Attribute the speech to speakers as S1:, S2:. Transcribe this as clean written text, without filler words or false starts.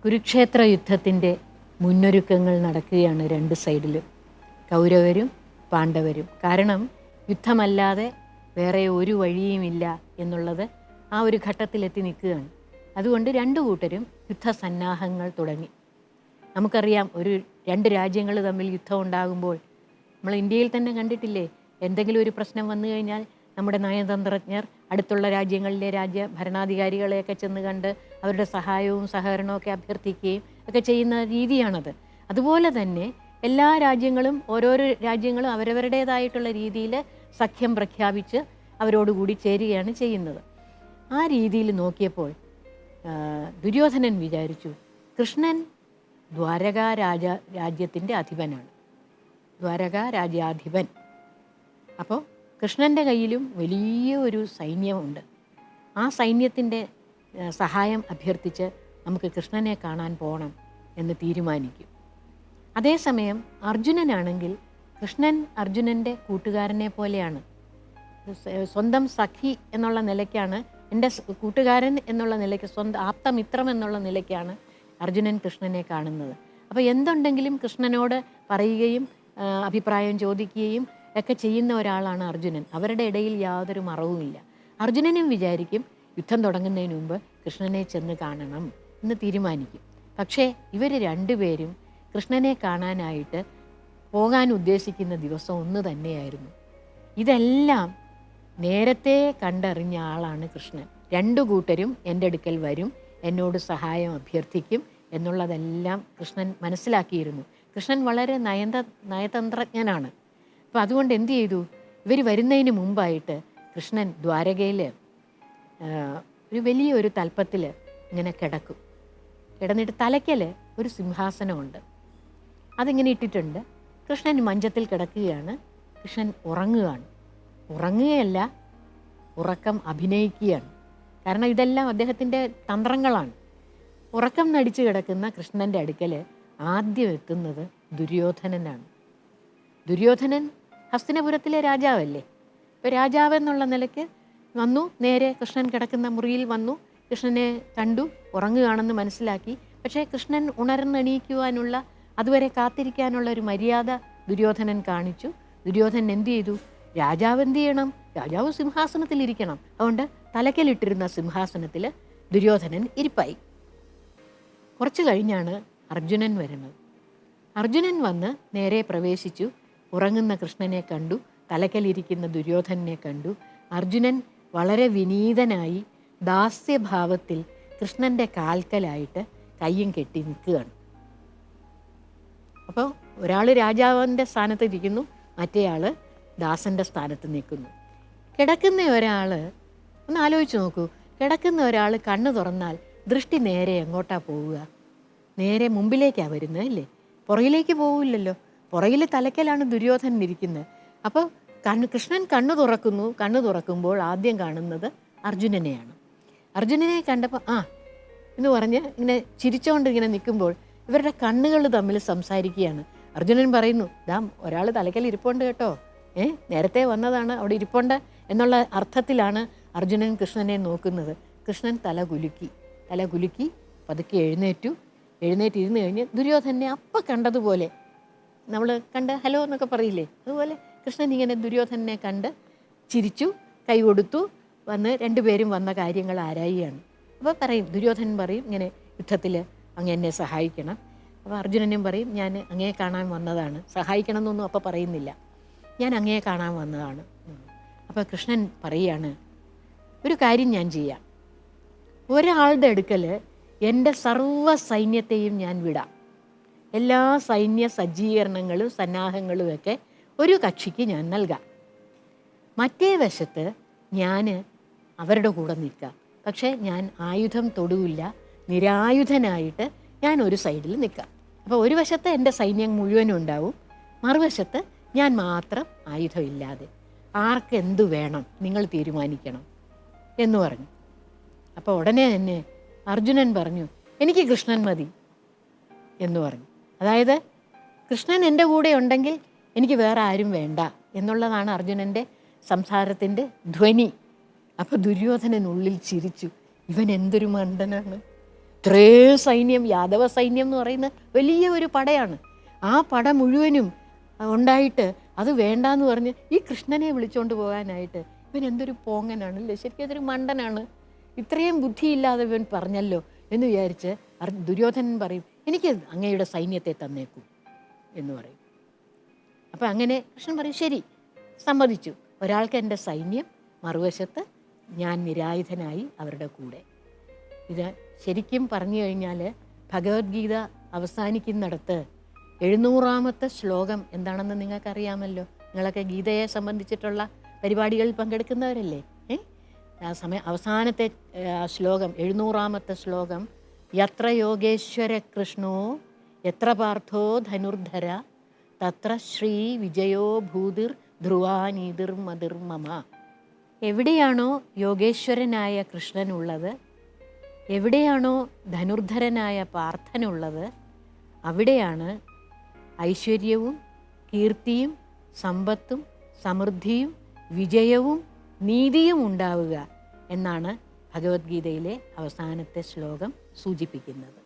S1: കുരുക്ഷേത്ര യുദ്ധത്തിൻ്റെ മുന്നൊരുക്കങ്ങൾ നടക്കുകയാണ് രണ്ട് സൈഡിലും, കൗരവരും പാണ്ഡവരും. കാരണം യുദ്ധമല്ലാതെ വേറെ ഒരു വഴിയുമില്ല എന്നുള്ളത് ആ ഒരു ഘട്ടത്തിലെത്തി നിൽക്കുകയാണ്. അതുകൊണ്ട് രണ്ടു കൂട്ടരും യുദ്ധസന്നാഹങ്ങൾ തുടങ്ങി. നമുക്കറിയാം, രണ്ട് രാജ്യങ്ങൾ തമ്മിൽ യുദ്ധം ഉണ്ടാകുമ്പോൾ നമ്മൾ ഇന്ത്യയിൽ തന്നെ കണ്ടിട്ടില്ലേ, എന്തെങ്കിലും ഒരു പ്രശ്നം വന്നു കഴിഞ്ഞാൽ നമ്മുടെ നയതന്ത്രജ്ഞർ അടുത്തുള്ള രാജ്യങ്ങളിലെ ഭരണാധികാരികളെയൊക്കെ ചെന്ന് കണ്ട് അവരുടെ സഹായവും സഹകരണവും ഒക്കെ അഭ്യർത്ഥിക്കുകയും ഒക്കെ ചെയ്യുന്ന രീതിയാണത്. അതുപോലെ തന്നെ എല്ലാ രാജ്യങ്ങളും ഓരോരോ രാജ്യങ്ങളും അവരവരുടേതായിട്ടുള്ള രീതിയിൽ സഖ്യം പ്രഖ്യാപിച്ച് അവരോടുകൂടി ചേരുകയാണ് ചെയ്യുന്നത്. ആ രീതിയിൽ നോക്കിയപ്പോൾ ദുര്യോധനൻ വിചാരിച്ചു, കൃഷ്ണൻ ദ്വാരകാ രാജ്യത്തിൻ്റെ അധിപനാണ്, ദ്വാരകാ രാജ്യാധിപൻ. അപ്പോൾ കൃഷ്ണൻ്റെ കയ്യിലും വലിയ ഒരു സൈന്യമുണ്ട്. ആ സൈന്യത്തിൻ്റെ സഹായം അഭ്യർത്ഥിച്ച് നമുക്ക് കൃഷ്ണനെ കാണാൻ പോകണം എന്ന് തീരുമാനിക്കും. അതേസമയം അർജുനനാണെങ്കിൽ കൃഷ്ണൻ അർജുനൻ്റെ കൂട്ടുകാരനെ പോലെയാണ്, സ്വന്തം സഖി എന്നുള്ള നിലയ്ക്കാണ്, എൻ്റെ കൂട്ടുകാരൻ എന്നുള്ള നിലയ്ക്ക്, സ്വന്തം ആപ്തമിത്രം എന്നുള്ള നിലയ്ക്കാണ് അർജുനൻ കൃഷ്ണനെ കാണുന്നത്. അപ്പോൾ എന്തുണ്ടെങ്കിലും കൃഷ്ണനോട് പറയുകയും അഭിപ്രായം ചോദിക്കുകയും ഒക്കെ ചെയ്യുന്ന ഒരാളാണ് അർജുനൻ. അവരുടെ ഇടയിൽ യാതൊരു മറവുമില്ല. അർജുനനും വിചാരിക്കും യുദ്ധം തുടങ്ങുന്നതിന് മുമ്പ് കൃഷ്ണനെ ചെന്ന് കാണണം എന്ന് തീരുമാനിക്കും. പക്ഷേ ഇവർ രണ്ടുപേരും കൃഷ്ണനെ കാണാനായിട്ട് പോകാൻ ഉദ്ദേശിക്കുന്ന ദിവസം ഒന്ന് തന്നെയായിരുന്നു. ഇതെല്ലാം നേരത്തെ കണ്ടറിഞ്ഞ ആളാണ് കൃഷ്ണൻ. രണ്ടു കൂട്ടരും എൻ്റെ അടുക്കൽ വരും, എന്നോട് സഹായം അഭ്യർത്ഥിക്കും എന്നുള്ളതെല്ലാം കൃഷ്ണൻ മനസ്സിലാക്കിയിരുന്നു. കൃഷ്ണൻ വളരെ നയതന്ത്രജ്ഞനാണ്. അപ്പോൾ അതുകൊണ്ട് എന്തു ചെയ്തു, ഇവർ വരുന്നതിന് മുമ്പായിട്ട് കൃഷ്ണൻ ദ്വാരകയിൽ ഒരു വലിയൊരു തൽപ്പത്തിൽ ഇങ്ങനെ കിടക്കും. കിടന്നിട്ട് തലയ്ക്കൽ ഒരു സിംഹാസനമുണ്ട്, അതിങ്ങനെ ഇട്ടിട്ടുണ്ട്. കൃഷ്ണൻ മഞ്ചത്തിൽ കിടക്കുകയാണ്. കൃഷ്ണൻ ഉറങ്ങുകയാണ്. ഉറങ്ങുകയല്ല, ഉറക്കം അഭിനയിക്കുകയാണ്. കാരണം ഇതെല്ലാം അദ്ദേഹത്തിൻ്റെ തന്ത്രങ്ങളാണ്. ഉറക്കം നടിച്ചു കിടക്കുന്ന കൃഷ്ണൻ്റെ അടുക്കൽ ആദ്യം എത്തുന്നത് ദുര്യോധനനാണ്. ദുര്യോധനൻ ഹസ്തിനപുരത്തിലെ രാജാവല്ലേ. ഇപ്പോൾ രാജാവ് എന്നുള്ള നിലയ്ക്ക് വന്നു, നേരെ കൃഷ്ണൻ കിടക്കുന്ന മുറിയിൽ വന്നു, കൃഷ്ണനെ കണ്ടു, ഉറങ്ങുകയാണെന്ന് മനസ്സിലാക്കി. പക്ഷേ കൃഷ്ണൻ ഉണർന്നെണീക്കുവാനുള്ള, അതുവരെ കാത്തിരിക്കാനുള്ള ഒരു മര്യാദ ദുര്യോധനൻ കാണിച്ചു. ദുര്യോധനൻ എന്തു ചെയ്തു, രാജാവ് എന്തു ചെയ്യണം, രാജാവ് സിംഹാസനത്തിലിരിക്കണം. അതുകൊണ്ട് തലയ്ക്കലിട്ടിരുന്ന സിംഹാസനത്തിൽ ദുര്യോധനൻ ഇരിപ്പായി. കുറച്ച് കഴിഞ്ഞാണ് അർജുനൻ വരുന്നത്. അർജുനൻ വന്ന് നേരെ പ്രവേശിച്ചു, ഉറങ്ങുന്ന കൃഷ്ണനെ കണ്ടു, തലയ്ക്കലിരിക്കുന്ന ദുര്യോധനനെ കണ്ടു. അർജുനൻ വളരെ വിനീതനായി ദാസ്യഭാവത്തിൽ കൃഷ്ണൻ്റെ കാൽക്കലായിട്ട് കയ്യും കെട്ടി നിൽക്കുകയാണ്. അപ്പോൾ ഒരാൾ രാജാവിൻ്റെ സ്ഥാനത്ത് ഇരിക്കുന്നു, മറ്റേയാൾ ദാസൻ്റെ സ്ഥാനത്ത് നിൽക്കുന്നു. കിടക്കുന്ന ഒരാൾ, ഒന്ന് ആലോചിച്ച് നോക്കൂ, കിടക്കുന്ന ഒരാൾ കണ്ണ് തുറന്നാൽ ദൃഷ്ടി നേരെ എങ്ങോട്ടാണ് പോവുക? നേരെ മുമ്പിലേക്കാണ് വരുന്നത് അല്ലേ, പുറകിലേക്ക് പോവില്ലല്ലോ. പുറകിൽ തലയ്ക്കലാണ് ദുര്യോധനൻ ഇരിക്കുന്നത്. അപ്പോൾ കൃഷ്ണൻ കണ്ണു തുറക്കുന്നു. കണ്ണു തുറക്കുമ്പോൾ ആദ്യം കാണുന്നത് അർജുനനെയാണ്. അർജുനനെ കണ്ടപ്പോൾ എന്ന് പറഞ്ഞ് ഇങ്ങനെ ചിരിച്ചുകൊണ്ട് ഇങ്ങനെ നിൽക്കുമ്പോൾ ഇവരുടെ കണ്ണുകൾ തമ്മിൽ സംസാരിക്കുകയാണ്. അർജുനൻ പറയുന്നു, ഒരാൾ തലയ്ക്കൽ ഇരിപ്പുണ്ട് കേട്ടോ, നേരത്തെ വന്നതാണ്, അവിടെ ഇരിപ്പുണ്ട് എന്നുള്ള അർത്ഥത്തിലാണ് അർജുനൻ കൃഷ്ണനെ നോക്കുന്നത്. കൃഷ്ണൻ തല കുലുക്കി പതുക്കെ എഴുന്നേറ്റിരുന്ന് കഴിഞ്ഞ് ദുര്യോധനെ അപ്പം കണ്ടതുപോലെ, നമ്മൾ കണ്ട് ഹലോ എന്നൊക്കെ പറയില്ലേ, അതുപോലെ കൃഷ്ണൻ ഇങ്ങനെ ദുര്യോധനെ കണ്ട് ചിരിച്ചു, കൈ കൊടുത്തു, വന്ന് രണ്ടുപേരും വന്ന കാര്യങ്ങൾ ആരായിയാണ്. അപ്പോൾ ദുര്യോധനൻ പറയും, ഇങ്ങനെ യുദ്ധത്തിൽ അങ്ങ് എന്നെ സഹായിക്കണം. അപ്പോൾ അർജുനനും പറയും, ഞാൻ അങ്ങയെ കാണാൻ വന്നതാണ്, സഹായിക്കണം എന്നൊന്നും അപ്പോൾ പറയുന്നില്ല, ഞാൻ അങ്ങയെ കാണാൻ വന്നതാണ്. അപ്പോൾ കൃഷ്ണൻ പറയുകയാണ്, ഒരു കാര്യം ഞാൻ ചെയ്യാം, ഒരാളുടെ അടുക്കൽ എൻ്റെ സർവ്വ സൈന്യത്തെയും ഞാൻ വിടാം, എല്ലാ സൈന്യ സജ്ജീകരണങ്ങളും സന്നാഹങ്ങളുമൊക്കെ ഒരു കക്ഷിക്ക് ഞാൻ നൽകാം. മറ്റേ വശത്ത് ഞാൻ അവരുടെ കൂടെ നിൽക്കാം, പക്ഷേ ഞാൻ ആയുധം തൊടുവില്ല, നിരായുധനായിട്ട് ഞാൻ ഒരു സൈഡിൽ നിൽക്കാം. അപ്പോൾ ഒരു വശത്ത് എൻ്റെ സൈന്യം മുഴുവനും ഉണ്ടാവും, മറുവശത്ത് ഞാൻ മാത്രം ആയുധമില്ലാതെ. ആർക്ക് എന്തു വേണം നിങ്ങൾ തീരുമാനിക്കണം എന്ന് പറഞ്ഞു. അപ്പോൾ ഉടനെ തന്നെ അർജുനൻ പറഞ്ഞു, എനിക്ക് കൃഷ്ണൻ മതി എന്ന് പറഞ്ഞു. അതായത് കൃഷ്ണൻ എൻ്റെ കൂടെ ഉണ്ടെങ്കിൽ എനിക്ക് വേറെ ആരും വേണ്ട എന്നുള്ളതാണ് അർജുനൻ്റെ സംസാരത്തിൻ്റെ ധ്വനി. അപ്പോൾ ദുര്യോധനനുള്ളിൽ ചിരിച്ചു, ഇവൻ എന്തൊരു മണ്ടനാണ്, ഇത്രയും സൈന്യം, യാദവ സൈന്യം എന്ന് പറയുന്ന വലിയ ഒരു പടയാണ്. ആ പട മുഴുവനും ഉണ്ടായിട്ട് അത് വേണ്ടാന്ന് പറഞ്ഞ് ഈ കൃഷ്ണനെ വിളിച്ചുകൊണ്ട് പോകാനായിട്ട് ഇവൻ എന്തൊരു പോങ്ങനാണല്ലേ, ശരിക്കും അതൊരു മണ്ടനാണ്, ഇത്രയും ബുദ്ധിയില്ലാതെ ഇവൻ പറഞ്ഞല്ലോ എന്ന് വിചാരിച്ച് ദുര്യോധനൻ പറയും, എനിക്ക് അങ്ങയുടെ സൈന്യത്തെ തന്നേക്കൂ എന്ന് പറയും. അപ്പം അങ്ങനെ കൃഷ്ണൻ പറയും, ശരി സമ്മതിച്ചു, ഒരാൾക്ക് എൻ്റെ സൈന്യം, മറുവശത്ത് ഞാൻ നിരായുധനായി അവരുടെ കൂടെ. ഇത് ശരിക്കും പറഞ്ഞു കഴിഞ്ഞാൽ ഭഗവത്ഗീത അവസാനിക്കുന്നിടത്ത് 700-ാമത്തെ ശ്ലോകം എന്താണെന്ന് നിങ്ങൾക്കറിയാമല്ലോ. നിങ്ങളൊക്കെ ഗീതയെ സംബന്ധിച്ചിട്ടുള്ള പരിപാടികളിൽ പങ്കെടുക്കുന്നവരല്ലേ. ആ അവസാനത്തെ ശ്ലോകം, 700-ാമത്തെ ശ്ലോകം, യത്ര യോഗേശ്വര കൃഷ്ണോ യത്ര പാർത്ഥോ ധനുർധര തത്ര ശ്രീ വിജയോ ഭൂതിർ ധ്രുവാനീതിർ മതിർ മമ. എവിടെയാണോ യോഗേശ്വരനായ കൃഷ്ണനുള്ളത്, എവിടെയാണോ ധനുർധരനായ പാർത്ഥനുള്ളത്, അവിടെയാണ് ഐശ്വര്യവും കീർത്തിയും സമ്പത്തും സമൃദ്ധിയും വിജയവും നീതിയും ഉണ്ടാവുക എന്നാണ് ഭഗവത്ഗീതയിലെ അവസാനത്തെ ശ്ലോകം സൂചിപ്പിക്കുന്നത്.